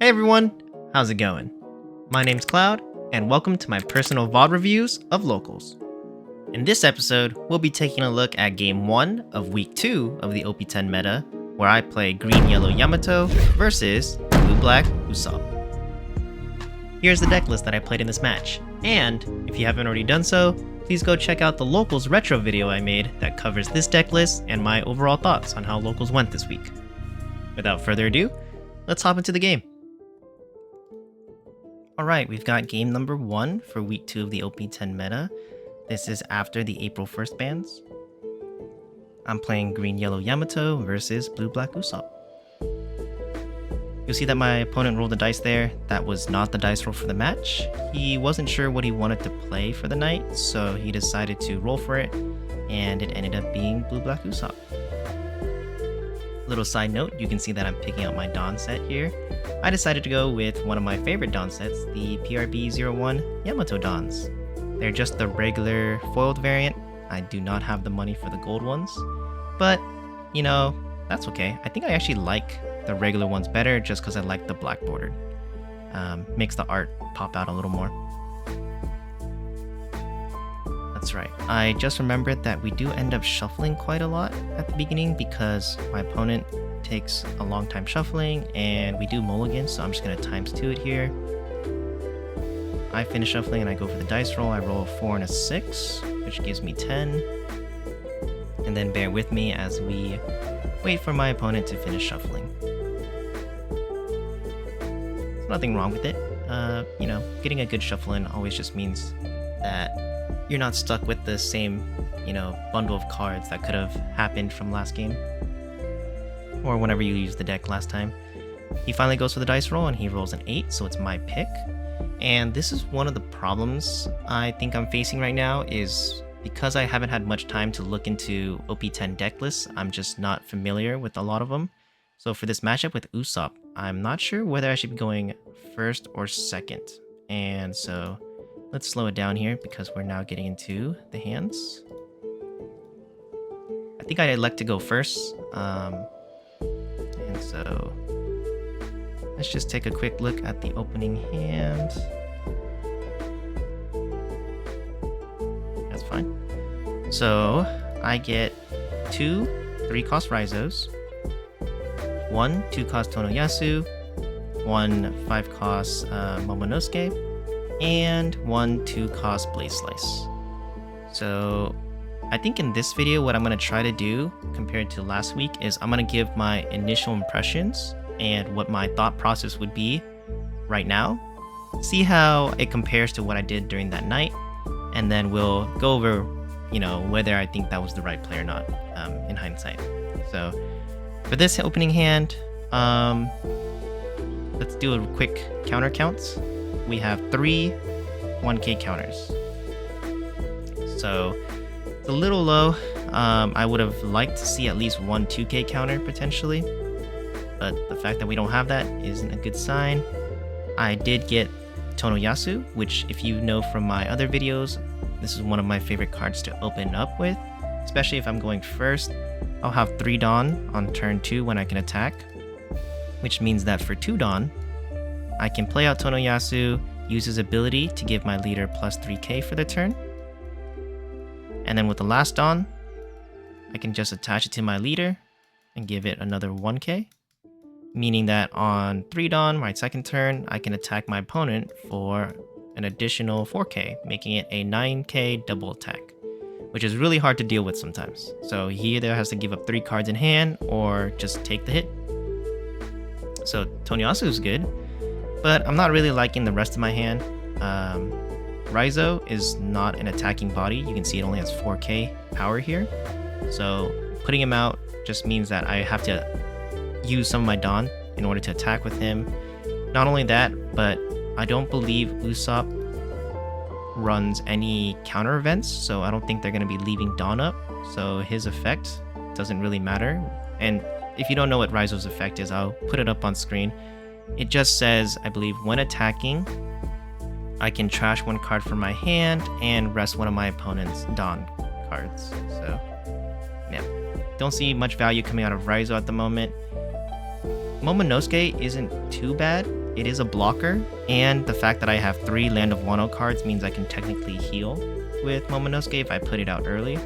Hey everyone, how's it going? My name's Cloud, and welcome to my personal VOD reviews of Locals. In this episode, we'll be taking a look at Game 1 of Week 2 of the OP10 Meta, where I play Green-Yellow Yamato versus Blue-Black Usopp. Here's the deck list that I played in this match, and if you haven't already done so, please go check out the Locals retro video I made that covers this deck list and my overall thoughts on how Locals went this week. Without further ado, let's hop into the game. Alright, we've got game number 1 for week 2 of the OP10 meta. This is after the April 1st bans. I'm playing Green-Yellow Yamato versus Blue-Black Usopp. You'll see that my opponent rolled the dice there. That was not the dice roll for the match. He wasn't sure what he wanted to play for the night, so he decided to roll for it, and it ended up being Blue-Black Usopp. Little side note, you can see that I'm picking out my Dawn set here. I decided to go with one of my favorite Dawn sets, the PRB01 Yamato Dawns. They're just the regular foiled variant. I do not have the money for the gold ones, but you know, that's okay. I think I actually like the regular ones better just because I like the black bordered. Makes the art pop out a little more. That's right. I just remembered that we do end up shuffling quite a lot at the beginning because my opponent takes a long time shuffling and we do mulligan, so I'm just going to ×2 it here. I finish shuffling and I go for the dice roll. I roll a 4 and a 6, which gives me 10. And then bear with me as we wait for my opponent to finish shuffling. There's nothing wrong with it. You know, getting a good shuffle in always just means that you're not stuck with the same, bundle of cards that could have happened from last game. Or whenever you used the deck last time. He finally goes for the dice roll and he rolls an 8, so it's my pick. And this is one of the problems I think I'm facing right now is because I haven't had much time to look into OP10 deck lists, I'm just not familiar with a lot of them. So for this matchup with Usopp, I'm not sure whether I should be going first or second. And so let's slow it down here because we're now getting into the hands. I think I'd elect to go first. And so let's just take a quick look at the opening hand. That's fine. So I get 2 3-cost Raizos, 1 2-cost Tonoyasu, 1 5-cost Momonosuke, and 1 2-cost Blaze Slice. So I think in this video what I'm going to try to do compared to last week is I'm going to give my initial impressions and what my thought process would be right now. See how it compares to what I did during that night, and then we'll go over, whether I think that was the right play or not in hindsight. So for this opening hand, let's do a quick counter counts. We have 3 1k counters. So it's a little low. I would have liked to see at least 1 2k counter potentially, but the fact that we don't have that isn't a good sign. I did get Tonoyasu, which if you know from my other videos, this is one of my favorite cards to open up with, especially if I'm going first. I'll have 3 Dawn on turn 2 when I can attack, which means that for 2 Dawn, I can play out Tonoyasu, use his ability to give my leader plus 3k for the turn. And then with the last Dawn, I can just attach it to my leader and give it another 1k. Meaning that on 3 Dawn, my second turn, I can attack my opponent for an additional 4k, making it a 9k double attack, which is really hard to deal with sometimes. So he either has to give up 3 cards in hand or just take the hit. So Tonoyasu is good, but I'm not really liking the rest of my hand. Raizo is not an attacking body. You can see it only has 4k power here. So putting him out just means that I have to use some of my Dawn in order to attack with him. Not only that, but I don't believe Usopp runs any counter events, so I don't think they're going to be leaving Dawn up. So his effect doesn't really matter. And if you don't know what Raizo's effect is, I'll put it up on screen. It just says, I believe, when attacking, I can trash 1 card from my hand and rest one of my opponent's Dawn cards. So, yeah. Don't see much value coming out of Raizo at the moment. Momonosuke isn't too bad. it is a blocker, and the fact that I have 3 Land of Wano cards means I can technically heal with Momonosuke if I put it out early.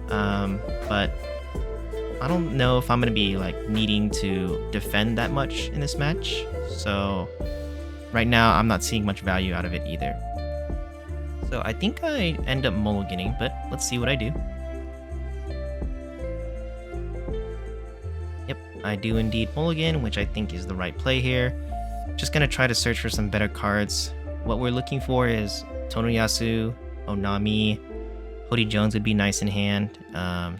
But I don't know if I'm going to be like needing to defend that much in this match. So right now I'm not seeing much value out of it either. So I think I end up mulliganing, but let's see what I do. Yep, I do indeed mulligan, which I think is the right play here. Just gonna try to search for some better cards. What we're looking for is Tonoyasu, Onami, Hody Jones would be nice in hand,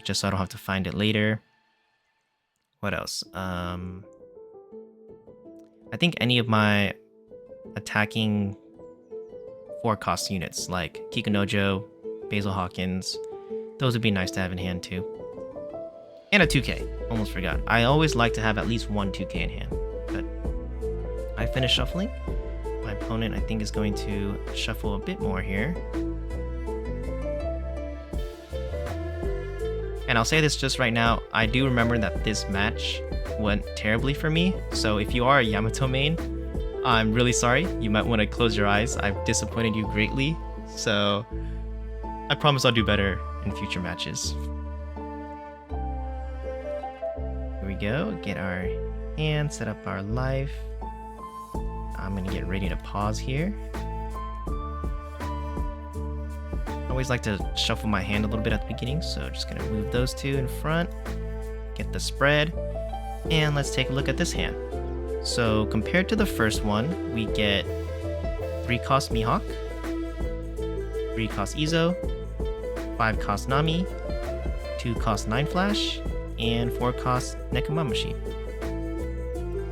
just so I don't have to find it later. What else? I think any of my attacking 4-cost units like Kikunojo, Basil Hawkins, those would be nice to have in hand too. And a 2K, almost forgot. I always like to have at least one 2K in hand. But I finished shuffling. My opponent, I think, is going to shuffle a bit more here. And I'll say this just right now, I do remember that this match went terribly for me. So if you are a Yamato main, I'm really sorry. You might want to close your eyes. I've disappointed you greatly. So I promise I'll do better in future matches. Here we go. Get our hand, set up our life. I'm going to get ready to pause here. I always like to shuffle my hand a little bit at the beginning, so just going to move those 2 in front, get the spread, and let's take a look at this hand. So compared to the first one, we get 3-cost Mihawk, 3-cost Izo, 5-cost Nami, 2-cost 9-Flash, and 4-cost Nekomamushi.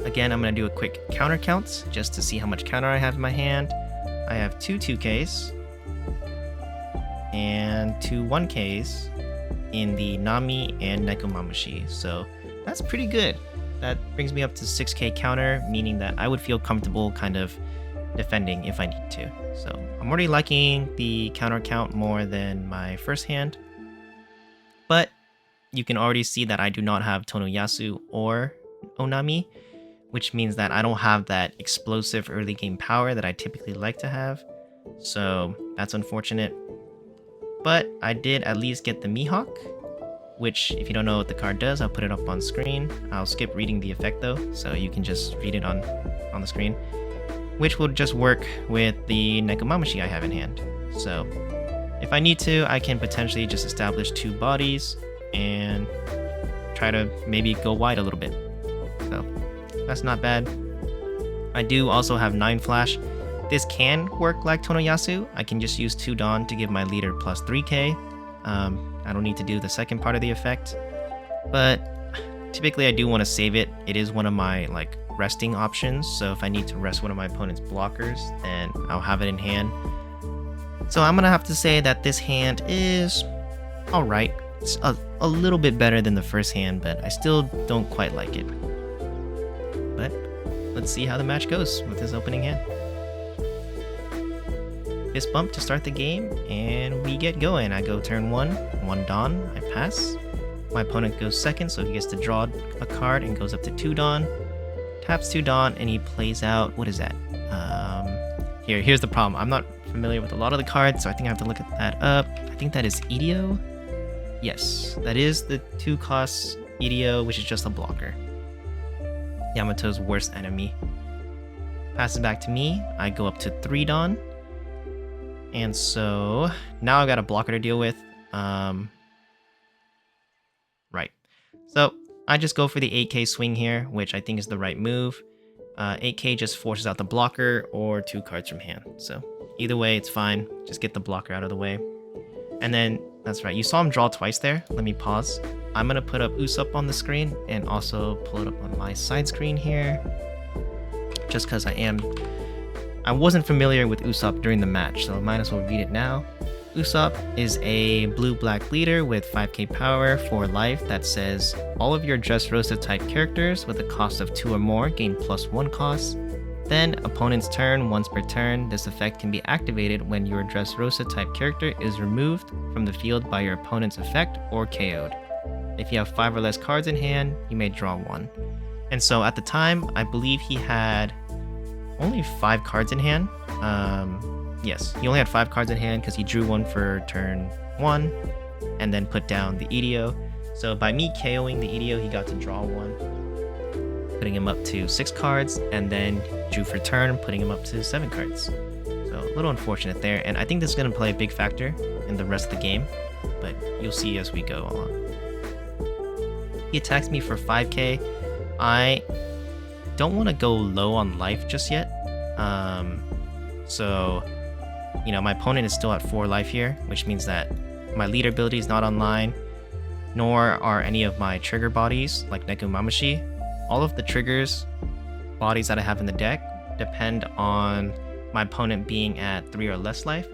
Again, I'm going to do a quick counter count just to see how much counter I have in my hand. I have 2 2Ks and 2 1Ks in the Nami and Nekomamushi, so that's pretty good. That brings me up to 6K counter, meaning that I would feel comfortable kind of defending if I need to. So I'm already liking the counter count more than my first hand, but you can already see that I do not have Tonoyasu or Onami, which means that I don't have that explosive early game power that I typically like to have. So that's unfortunate. But I did at least get the Mihawk, which if you don't know what the card does, I'll put it up on screen. I'll skip reading the effect though, so you can just read it on the screen, which will just work with the Nekomamushi I have in hand. So if I need to, I can potentially just establish 2 bodies and try to maybe go wide a little bit. So that's not bad. I do also have 9-Flash. This can work like Tonoyasu. I can just use 2 Dawn to give my leader plus 3K. I don't need to do the second part of the effect, but typically I do want to save it. It is one of my like resting options, so if I need to rest one of my opponent's blockers, then I'll have it in hand. So I'm gonna have to say that this hand is alright. It's a little bit better than the first hand, but I still don't quite like it. But let's see how the match goes with this opening hand. Fist bump to start the game, and we get going. I go turn 1 Dawn, I pass. My opponent goes second, so he gets to draw a card and goes up to 2 Dawn. Taps 2 Dawn, and he plays out, what is that? Here's the problem. I'm not familiar with a lot of the cards, so I think I have to look at that up. I think that is Idio. Yes, that is the 2-cost Idio, which is just a blocker. Yamato's worst enemy. Passes back to me. I go up to 3 Dawn. And so now I've got a blocker to deal with. Right. So I just go for the 8K swing here, which I think is the right move. 8K just forces out the blocker or 2 cards from hand. So either way, it's fine. Just get the blocker out of the way. And then, that's right, you saw him draw twice there. Let me pause. I'm going to put up Usopp on the screen and also pull it up on my side screen here. Just because I wasn't familiar with Usopp during the match, so I might as well read it now. Usopp is a blue-black leader with 5k power for life that says, all of your Dressrosa type characters with a cost of 2 or more gain +1 cost. Then, opponent's turn, once per turn, this effect can be activated when your Dressrosa type character is removed from the field by your opponent's effect or KO'd. If you have 5 or less cards in hand, you may draw 1. And so at the time, I believe he had only 5 cards in hand. Yes, he only had 5 cards in hand because he drew one for turn 1 and then put down the EDO. So by me KOing the EDO, he got to draw 1, putting him up to 6 cards, and then drew for turn, putting him up to 7 cards. So a little unfortunate there, and I think this is going to play a big factor in the rest of the game, but you'll see as we go along. He attacks me for 5k. I don't want to go low on life just yet. So, you know, my opponent is still at 4 life here, which means that my leader ability is not online, nor are any of my trigger bodies, like Nekomamashi. All of the triggers bodies that I have in the deck depend on my opponent being at 3 or less life.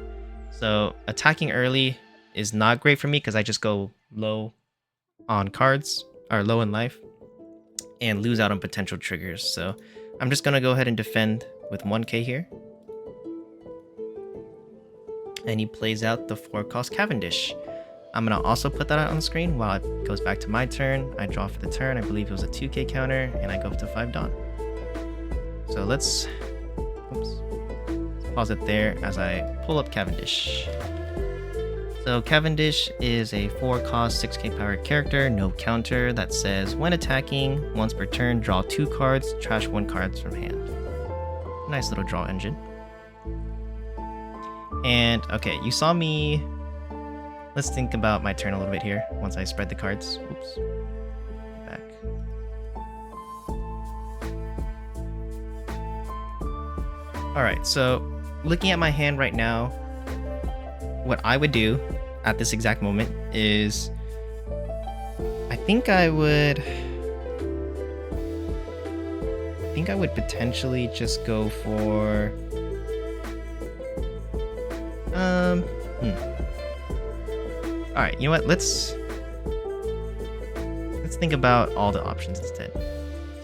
So attacking early is not great for me because I just go low on cards, or low in life, and lose out on potential triggers. So I'm just gonna go ahead and defend with 1k here. And he plays out the 4-cost Cavendish. I'm gonna also put that out on the screen while it goes back to my turn. I draw for the turn, I believe it was a 2k counter, and I go up to 5 Dawn. So let's pause it there as I pull up Cavendish. So Cavendish is a 4-cost 6k powered character, no counter, that says when attacking, once per turn, draw 2 cards, trash 1 card from hand. Nice little draw engine. And okay, you saw me. Let's think about my turn a little bit here once I spread the cards. Oops. Back. Alright, so looking at my hand right now, what I would do at this exact moment is I think I would potentially just go for Alright, you know what? Let's think about all the options instead.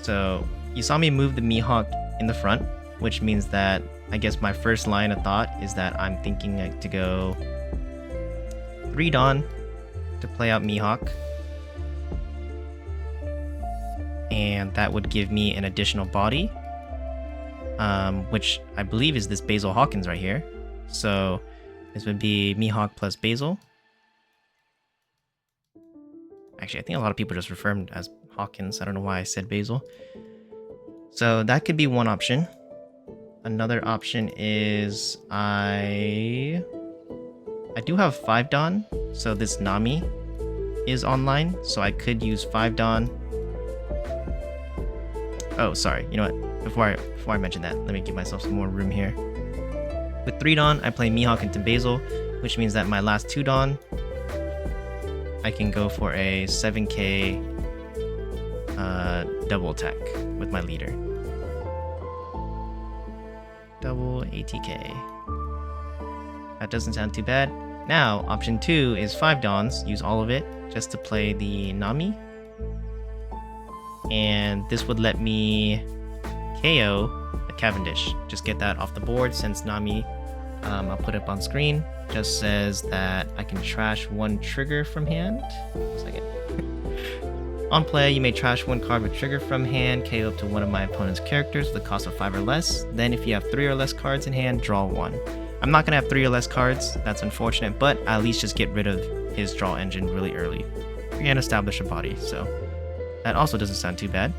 So you saw me move the Mihawk in the front, which means that I guess my first line of thought is that I'm thinking to go 3 Dawn to play out Mihawk. And that would give me an additional body, which I believe is this Basil Hawkins right here. So this would be Mihawk plus Basil. Actually, I think a lot of people just refer him as Hawkins. I don't know why I said Basil. So that could be one option. Another option is I do have 5 Dawn, so this Nami is online, so I could use 5 Dawn. Oh, sorry. You know what? Before I mention that, let me give myself some more room here. With 3 Dawn, I play Mihawk into Basil, which means that my last 2 Dawn, I can go for a 7k double attack with my leader. Double ATK. That doesn't sound too bad. Now, option 2 is 5 Dawns, use all of it just to play the Nami. And this would let me KO the Cavendish. Just get that off the board since Nami, I'll put it up on screen, just says that I can trash 1 trigger from hand. One second. On play, you may trash 1 card with trigger from hand, KO up to one of my opponent's characters with a cost of 5 or less. Then if you have 3 or less cards in hand, draw 1. I'm not gonna have 3 or less cards, that's unfortunate, but at least just get rid of his draw engine really early and establish a body, so that also doesn't sound too bad.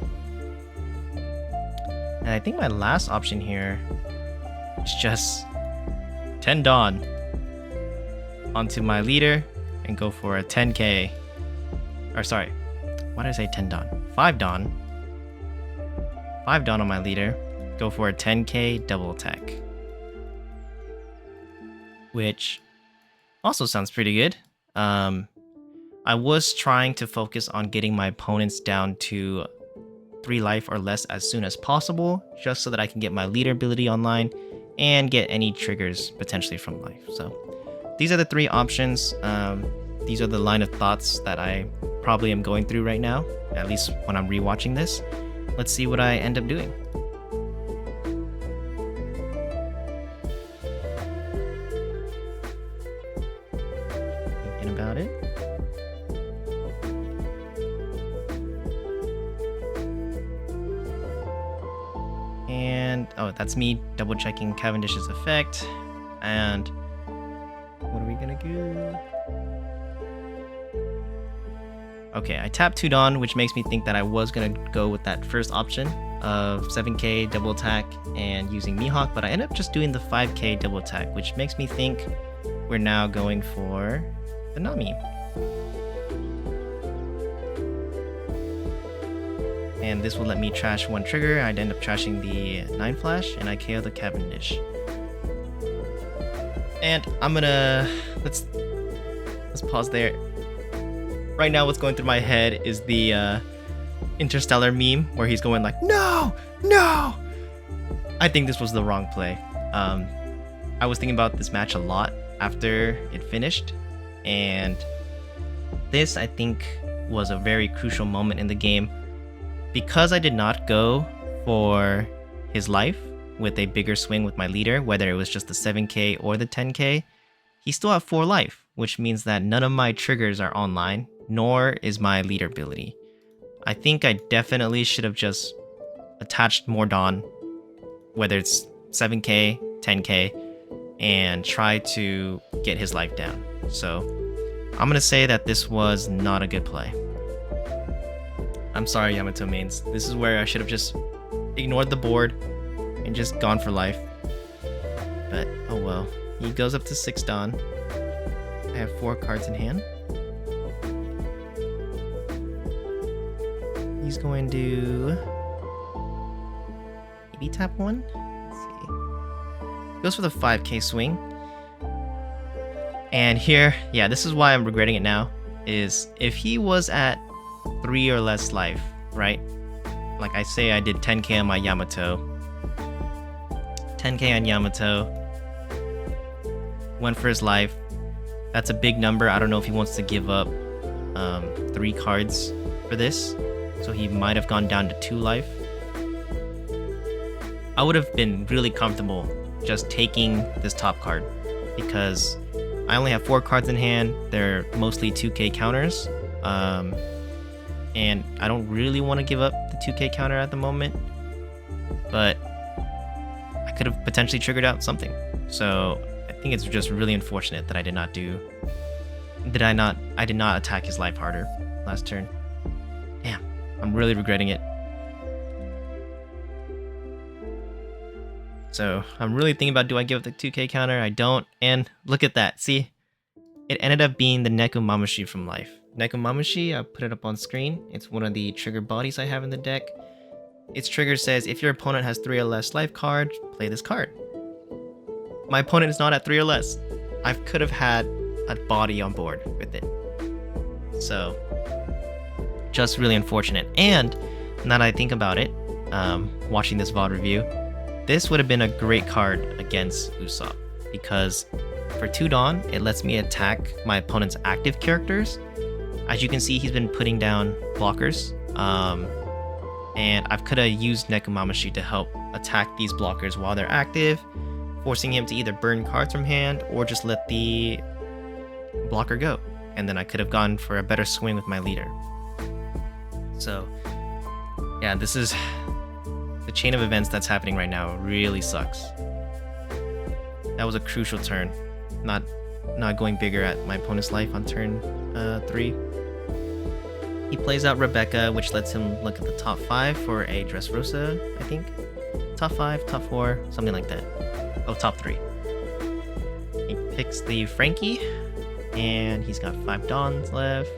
And I think my last option here is just 10 Dawn onto my leader and go for a 10k. Or sorry, why did I say 10 Dawn? 5 Dawn. 5 Dawn on my leader, go for a 10k double attack. Which also sounds pretty good. I was trying to focus on getting my opponents down to 3 life or less as soon as possible, just so that I can get my leader ability online and get any triggers potentially from life. So these are the 3 options. These are the line of thoughts that I probably am going through right now, at least when I'm rewatching this. Let's see what I end up doing. Thinking about it. And Oh, that's me double checking Cavendish's effect. And what are we gonna do? Okay, I tapped 2 Dawn, which makes me think that I was gonna go with that first option of 7k double attack and using Mihawk, but I ended up just doing the 5k double attack, which makes me think we're now going for the Nami. And this will let me trash 1 trigger. I'd end up trashing the 9 flash, and I KO the Cavendish. And I'm gonna let's pause there. Right now, what's going through my head is the Interstellar meme where he's going like, "No, no!" I think this was the wrong play. I was thinking about this match a lot after it finished, and this I think was a very crucial moment in the game. Because I did not go for his life with a bigger swing with my leader, whether it was just the 7k or the 10k, he still had 4 life, which means that none of my triggers are online, nor is my leader ability. I think I definitely should have just attached more Dawn, whether it's 7k, 10k, and try to get his life down. So I'm gonna say that this was not a good play. I'm sorry, Yamato mains. This is where I should have just ignored the board and just gone for life. But, oh well. He goes up to 6 Dawn. I have 4 cards in hand. He's going to maybe tap 1? Let's see. Goes for the 5k swing. And here, yeah, this is why I'm regretting it now, is if he was at 3 or less life, right? Like I say, I did 10k on my Yamato. 10k on Yamato. Went for his life. That's a big number. I don't know if he wants to give up 3 cards for this. So he might have gone down to 2 life. I would have been really comfortable just taking this top card because I only have 4 cards in hand. They're mostly 2k counters. And I don't really want to give up the 2k counter at the moment, but I could have potentially triggered out something. So I think it's just really unfortunate that I did not attack his life harder last turn. Damn, I'm really regretting it. So I'm really thinking about, do I give up the 2k counter? I don't, and look at that, see? It ended up being the Nekomamushi from life. Nekomamushi, I put it up on screen. It's one of the trigger bodies I have in the deck. Its trigger says, if your opponent has 3 or less life cards, play this card. My opponent is not at 3 or less. I could have had a body on board with it. So, just really unfortunate. And now that I think about it, watching this VOD review, this would have been a great card against Usopp because for 2 Dawn, it lets me attack my opponent's active characters. As you can see, he's been putting down blockers, and I could have used Nekomamushi to help attack these blockers while they're active, forcing him to either burn cards from hand or just let the blocker go. And then I could have gone for a better swing with my leader. So, yeah, this is the chain of events that's happening right now. Really sucks. That was a crucial turn. Not going bigger at my opponent's life on turn 3. He plays out Rebecca, which lets him look at the top 5 for a Dressrosa, I think. Top 5, top 4, something like that. Oh, top 3. He picks the Frankie, and he's got 5 Dawns left.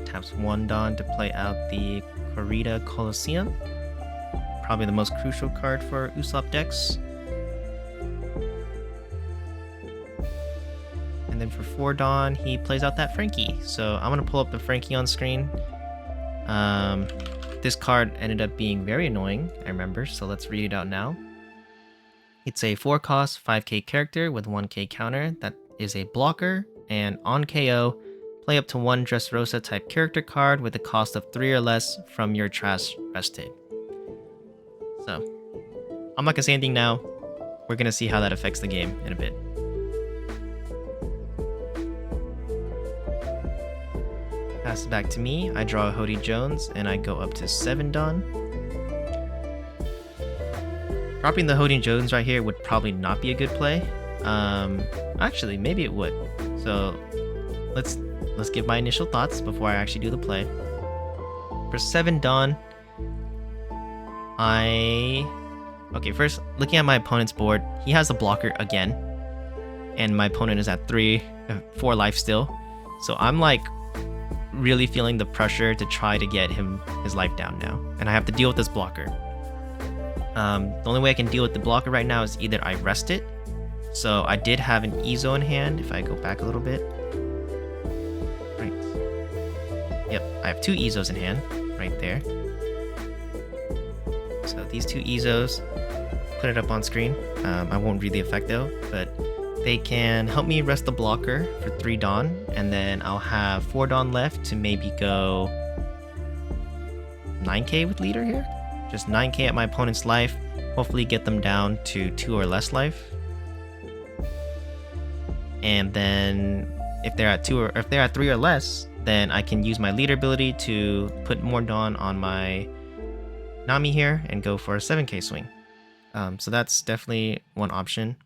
Taps 1 Dawn to play out the Corrida Colosseum. Probably the most crucial card for Usopp decks. And then for 4 Dawn, he plays out that Frankie. So I'm going to pull up the Frankie on screen. This card ended up being very annoying, I remember, so let's read it out now. It's a 4-cost 5k character with 1k counter that is a blocker, and on KO, play up to 1 Dressrosa type character card with a cost of 3 or less from your trash rested. So, I'm not going to say anything now. We're going to see how that affects the game in a bit. Pass it back to me. I draw a Hody Jones and I go up to 7 Dawn. Dropping the Holding Jones right here would probably not be a good play. Actually, maybe it would. So let's give my initial thoughts before I actually do the play. For 7 Dawn, okay, first looking at my opponent's board, he has a blocker again, and my opponent is at 4 life still. So I'm like really feeling the pressure to try to get his life down now, and I have to deal with this blocker. The only way I can deal with the blocker right now is either I rest it. So I did have an Izo in hand. If I go back a little bit, right? Yep, I have 2 Izos in hand right there. So these 2 Izos, put it up on screen. I won't read the effect though, but they can help me rest the blocker for 3 Dawn, and then I'll have 4 Dawn left to maybe go 9k with leader here. Just 9k at my opponent's life, hopefully get them down to 2 or less life. And then if they're at 3 or less, then I can use my leader ability to put more Dawn on my Nami here and go for a 7k swing. So that's definitely one option.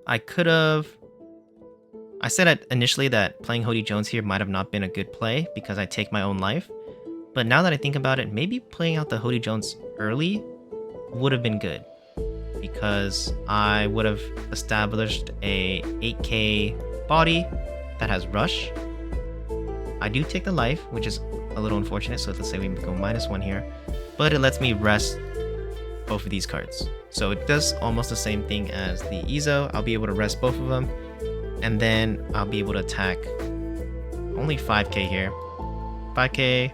I said initially that playing Hody Jones here might have not been a good play because I take my own life. But now that I think about it, maybe playing out the Hody Jones early would have been good, because I would have established a 8k body that has rush. I do take the life, which is a little unfortunate, so let's say we go -1 here, but it lets me rest both of these cards. So it does almost the same thing as the Izo. I'll be able to rest both of them, and then I'll be able to attack only 5k here. 5k,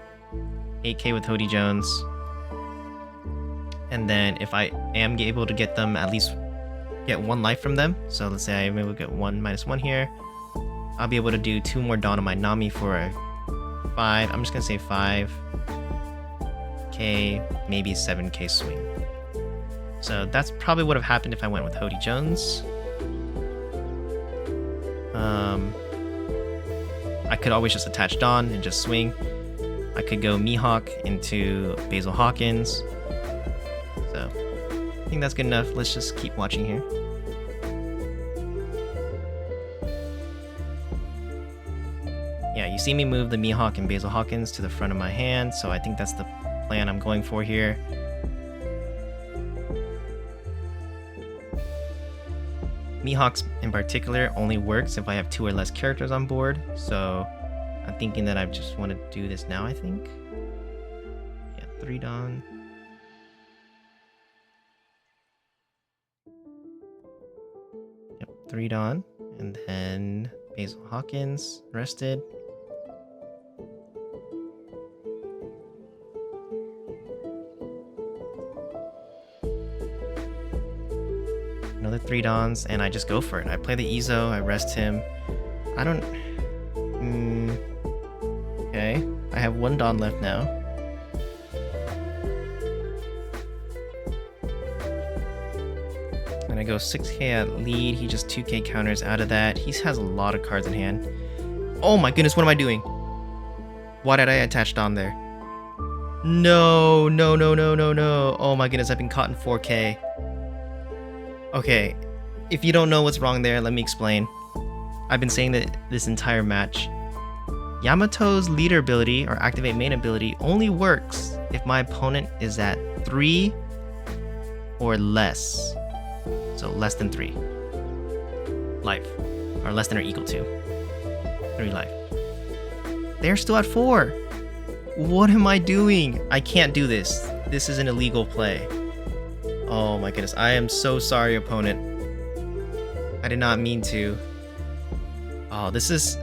8k with Hody Jones. And then if I am able to get them, at least get 1 life from them. So let's say I maybe get -1 here. I'll be able to do 2 more Dawn on my Nami for a 5. I'm just gonna say 5k, maybe 7k swing. So that's probably what would have happened if I went with Hody Jones. I could always just attach Dawn and just swing. I could go Mihawk into Basil Hawkins. So I think that's good enough. Let's just keep watching here. Yeah, you see me move the Mihawk and Basil Hawkins to the front of my hand, so I think that's the plan I'm going for here. Mihawks in particular only works if I have 2 or less characters on board, so I'm thinking that I just want to do this now, I think. Yeah, 3 Dawn. Yep, 3 Dawn. And then Basil Hawkins, rested. Another 3 Dawns, and I just go for it. I play the Izo, I rest him. I don't... Okay, I have 1 Dawn left now. And I go 6k at lead, he just 2k counters out of that. He has a lot of cards in hand. Oh my goodness, what am I doing? Why did I attach Dawn there? No, no, no, no, no, no. Oh my goodness, I've been caught in 4k. Okay, if you don't know what's wrong there, let me explain. I've been saying that this entire match. Yamato's leader ability, or activate main ability, only works if my opponent is at 3 or less. So less than 3 life, or less than or equal to 3 life. They're still at 4. What am I doing? I can't do this. This is an illegal play. Oh my goodness, I am so sorry, opponent. I did not mean to. Oh, this is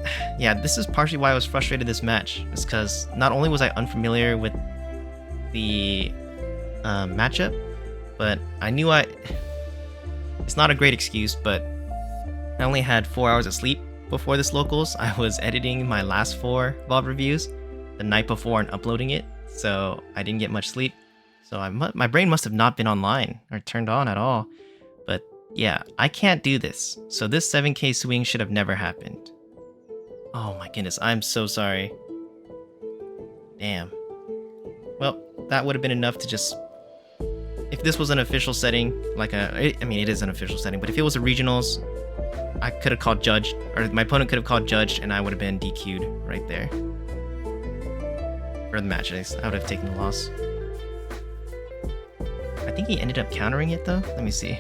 partially why I was frustrated this match. It's because not only was I unfamiliar with the matchup, but I knew it's not a great excuse, but I only had 4 hours of sleep before this locals. I was editing my last 4 VOD reviews the night before and uploading it, so I didn't get much sleep. So my brain must have not been online or turned on at all. But yeah, I can't do this. So this 7k swing should have never happened. Oh my goodness, I'm so sorry. Damn. Well, that would have been enough to just if this was an official setting, like I mean, it is an official setting, but if it was a regionals, I could have called judge, or my opponent could have called judge, and I would have been DQ'd right there. For the match, I would have taken the loss. I think he ended up countering it though. Let me see.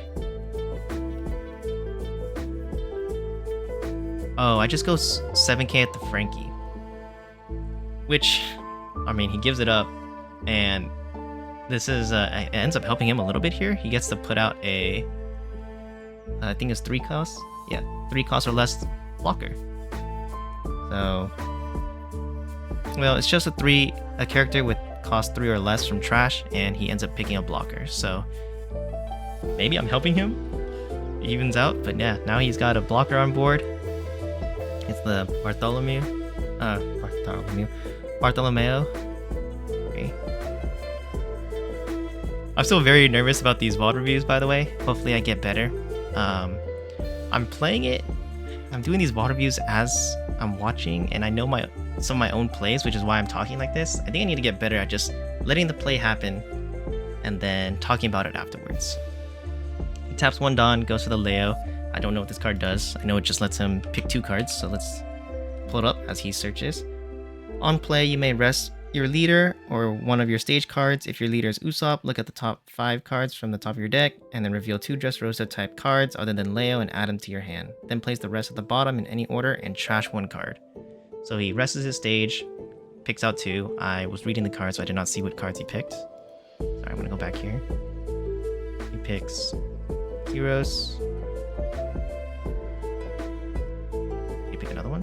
Oh, I just go 7k at the Frankie. Which, I mean, he gives it up, and this is, it ends up helping him a little bit here. He gets to put out a, I think it's 3 costs. Yeah, 3 costs or less blocker. So, well, it's just a character with cost 3 or less from trash, and he ends up picking a blocker. So, maybe I'm helping him. It evens out, but yeah, now he's got a blocker on board. It's the Bartholomew. Okay. I'm still very nervous about these VOD reviews, by the way. Hopefully I get better. I'm playing it. I'm doing these VOD reviews as I'm watching, and I know some of my own plays, which is why I'm talking like this. I think I need to get better at just letting the play happen and then talking about it afterwards. He taps 1 Dawn, goes for the Leo. I don't know what this card does. I know it just lets him pick 2 cards, so let's pull it up as he searches. On play, you may rest your leader or one of your stage cards. If your leader is Usopp, look at the top 5 cards from the top of your deck, and then reveal 2 Dressrosa type cards other than Leo and add them to your hand. Then place the rest at the bottom in any order and trash 1 card. So he rests his stage, picks out 2. I was reading the cards, so I did not see what cards he picked. Sorry, I'm gonna go back here. He picks Heroes. Did he pick another one?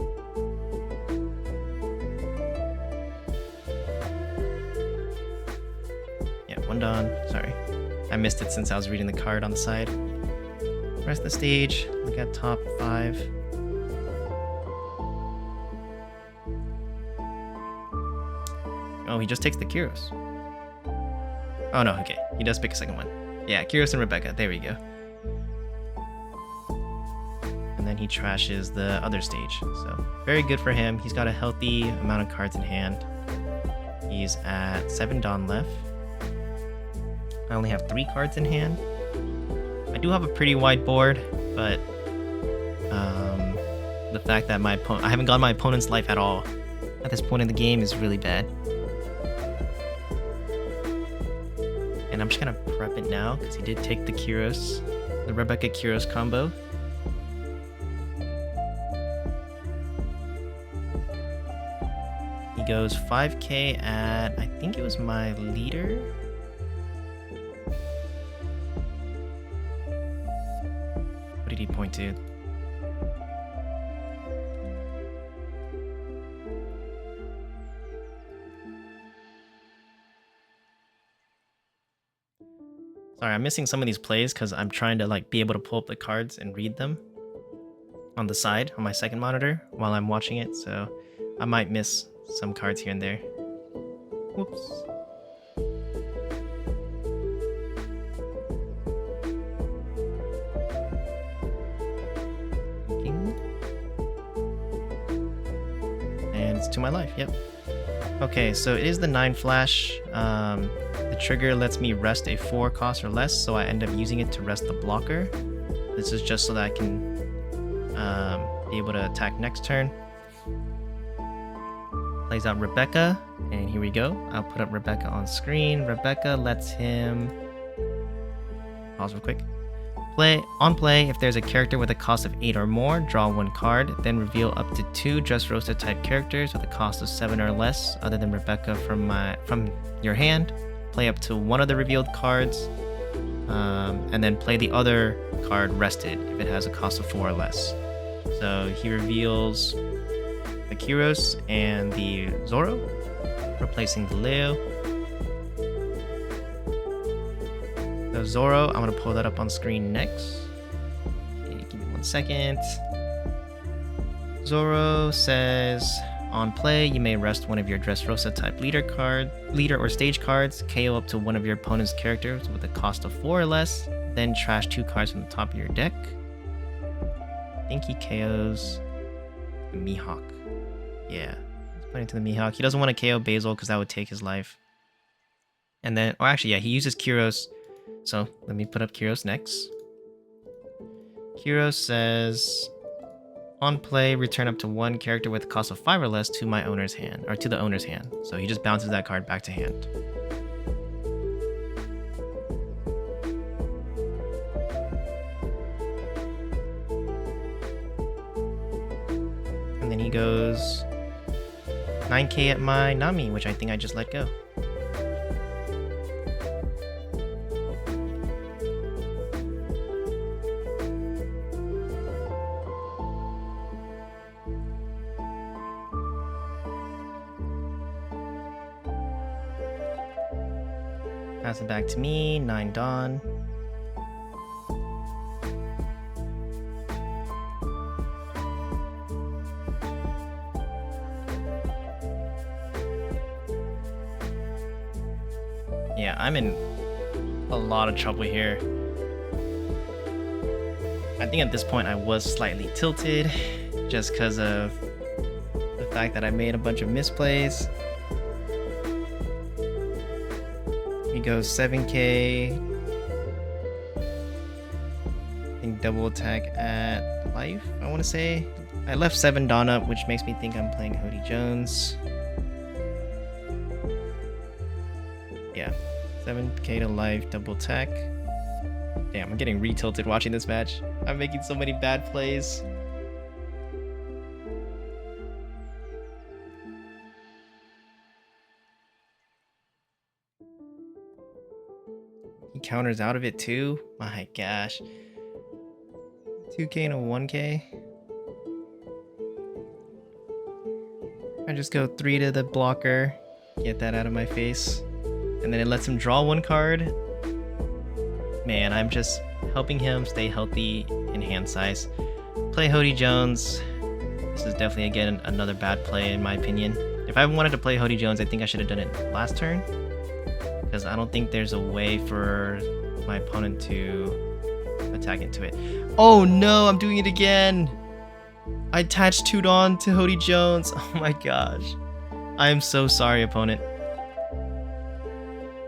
Yeah, 1 Dawn. Sorry. I missed it since I was reading the card on the side. Rest the stage. Look at top 5. Oh, he just takes the Kyros. Oh no, okay. He does pick a second one. Yeah, Kyros and Rebecca. There we go. And then he trashes the other stage. So, very good for him. He's got a healthy amount of cards in hand. He's at 7 Dawn left. I only have 3 cards in hand. I do have a pretty wide board, but the fact that I haven't gotten my opponent's life at all at this point in the game is really bad. And I'm just gonna prep it now because he did take the Kyros, the Rebecca Kyros combo. He goes 5k at, I think it was my leader. What did he point to? Sorry, I'm missing some of these plays because I'm trying to like be able to pull up the cards and read them on the side on my second monitor while I'm watching it, so I might miss some cards here and there. Whoops. And it's to my life, yep. Okay, so it is the 9 flash. The trigger lets me rest a 4 cost or less, so I end up using it to rest the blocker. This is just so that I can be able to attack next turn. Plays out Rebecca, and here we go. I'll put up Rebecca on screen. Rebecca lets him... Pause real quick. On play, if there's a character with a cost of 8 or more, draw 1 card, then reveal up to 2 Dressrosa type characters with a cost of 7 or less, other than Rebecca from your hand. Play up to 1 of the revealed cards, and then play the other card rested if it has a cost of 4 or less. So he reveals the Kyros and the Zoro, replacing the Leo. The Zoro, I'm going to pull that up on screen next. Okay, give me 1 second. Zoro says, on play, you may rest one of your Dressrosa type leader or stage cards, KO up to one of your opponent's characters with a cost of 4 or less, then trash 2 cards from the top of your deck. I think he KOs the Mihawk. Yeah, he's putting to the Mihawk. He doesn't want to KO Basil because that would take his life. And then, or actually, yeah, he uses Kyros So let me put up Kiros next. Kiros says, on play, return up to one character with a cost of 5 or less to my owner's hand, or to the owner's hand. So he just bounces that card back to hand. And then he goes 9k at my Nami, which I think I just let go. Pass it back to me, 9 Dawn. Yeah, I'm in a lot of trouble here. I think at this point I was slightly tilted just because of the fact that I made a bunch of misplays. He goes 7k. I think double attack at life, I want to say. I left 7 Dawn up, which makes me think I'm playing Hody Jones. Yeah, 7k to life, double attack. Damn, I'm getting re-tilted watching this match. I'm making so many bad plays. He counters out of it too? My gosh. 2k and a 1k. I just go 3 to the blocker. Get that out of my face. And then it lets him draw 1 card. Man, I'm just helping him stay healthy in hand size. Play Hody Jones. This is definitely, again, another bad play in my opinion. If I wanted to play Hody Jones, I think I should have done it last turn. Because I don't think there's a way for my opponent to attack into it. Oh no, I'm doing it again! I attached 2 Dawn to Hody Jones. Oh my gosh. I am so sorry, opponent.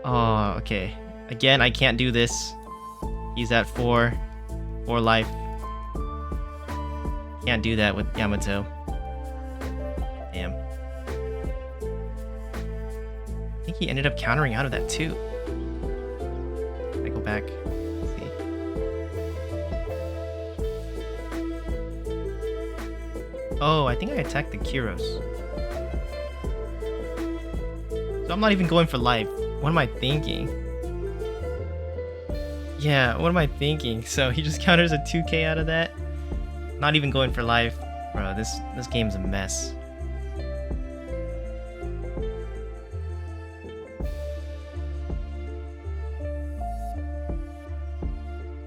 Oh, okay. Again, I can't do this. He's at 4 life. Can't do that with Yamato. Damn. I think he ended up countering out of that too. I go back. Let's see. Oh, I think I attacked the Kiros. So I'm not even going for life. What am I thinking? Yeah, what am I thinking? So he just counters a 2k out of that? Not even going for life. Bro, this game's a mess.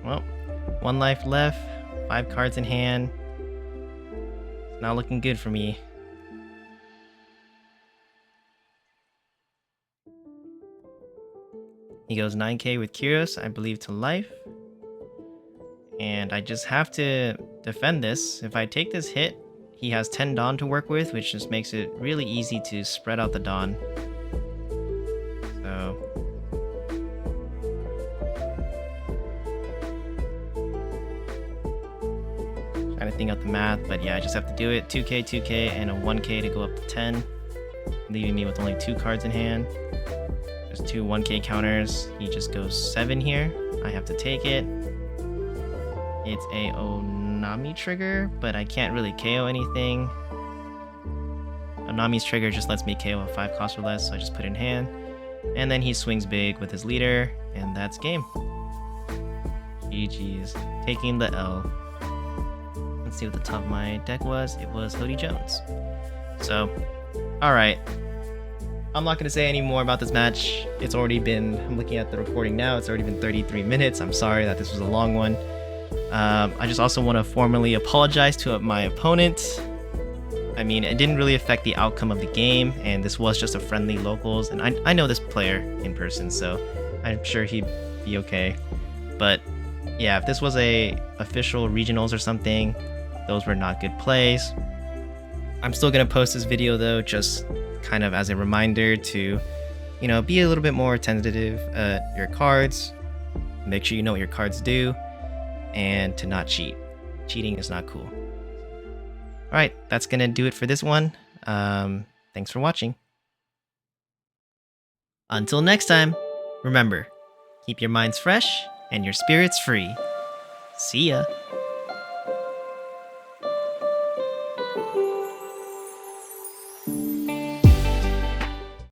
Well, 1 life left, 5 cards in hand. It's not looking good for me. He goes 9k with Kiros, I believe, to life. And I just have to defend this. If I take this hit, he has 10 Dawn to work with, which just makes it really easy to spread out the Dawn. So... trying to think out the math, but yeah, I just have to do it. 2k, 2k, and a 1k to go up to 10. Leaving me with only 2 cards in hand. There's 2 1k counters. He just goes 7 here. I have to take it. It's a Onami trigger, but I can't really KO anything. Onami's trigger just lets me KO a 5 cost or less, so I just put it in hand. And then he swings big with his leader, and that's game. GG's. Taking the L. Let's see what the top of my deck was. It was Hody Jones. So, alright. I'm not going to say any more about this match. It's already been, I'm looking at the recording now, it's already been 33 minutes. I'm sorry that this was a long one. I just also want to formally apologize to my opponent. I mean, it didn't really affect the outcome of the game, and this was just a friendly locals, and I know this player in person, so I'm sure he'd be okay. But yeah, if this was a official regionals or something, those were not good plays. I'm still going to post this video though, just kind of as a reminder to, you know, be a little bit more attentive at your cards. make sure you know what your cards do, and to not cheat. Cheating is not cool. Alright, that's gonna do it for this one. Thanks for watching. Until next time, remember, keep your minds fresh and your spirits free. See ya!